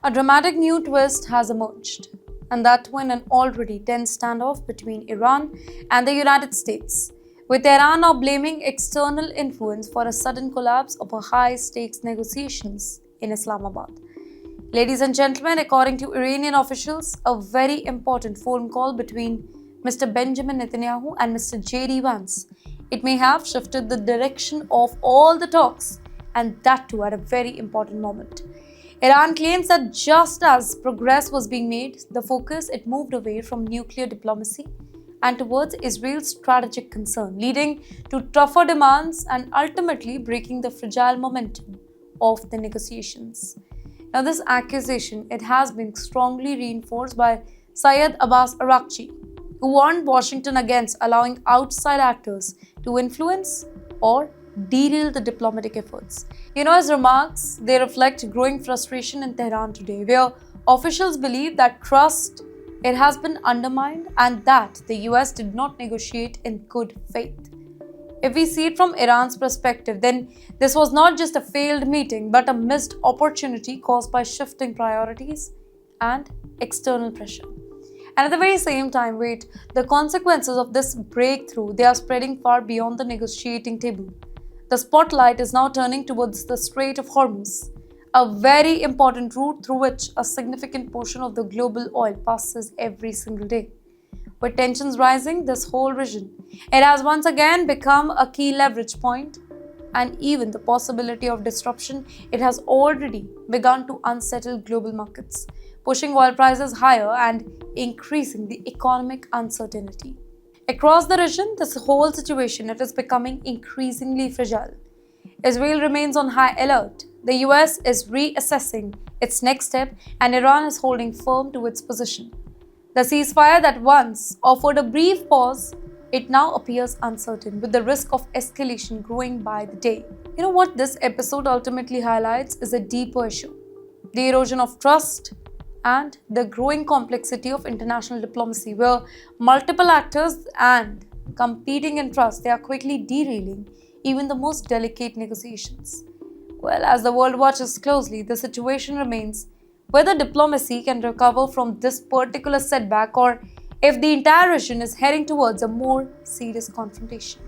A dramatic new twist has emerged, and that when an already tense standoff between Iran and the United States, with Iran now blaming external influence for a sudden collapse of a high-stakes negotiations in Islamabad. Ladies and gentlemen, according to Iranian officials, a very important phone call between Mr. Benjamin Netanyahu and Mr. J.D. Vance, it may have shifted the direction of all the talks, and that too at a very important moment. Iran claims that just as progress was being made, the focus it moved away from nuclear diplomacy and towards Israel's strategic concern, leading to tougher demands and ultimately breaking the fragile momentum of the negotiations. Now, this accusation it has been strongly reinforced by Syed Abbas Araghchi, who warned Washington against allowing outside actors to influence or derail the diplomatic efforts. His remarks, they reflect growing frustration in Tehran today, where officials believe that trust it has been undermined and that the US did not negotiate in good faith. If we see it from Iran's perspective, then this was not just a failed meeting, but a missed opportunity caused by shifting priorities and external pressure. And at the very same time, the consequences of this breakthrough, they are spreading far beyond the negotiating table. The spotlight is now turning towards the Strait of Hormuz, a very important route through which a significant portion of the global oil passes every single day. With tensions rising, this whole region, it has once again become a key leverage point, and even the possibility of disruption, it has already begun to unsettle global markets, pushing oil prices higher and increasing the economic uncertainty. Across the region, this whole situation it is becoming increasingly fragile. Israel remains on high alert. The US is reassessing its next step, and Iran is holding firm to its position. The ceasefire that once offered a brief pause, it now appears uncertain, with the risk of escalation growing by the day. What this episode ultimately highlights is a deeper issue: the erosion of trust and the growing complexity of international diplomacy, where multiple actors and competing interests they are quickly derailing even the most delicate negotiations. Well, as the world watches closely, the situation remains whether diplomacy can recover from this particular setback or if the entire region is heading towards a more serious confrontation.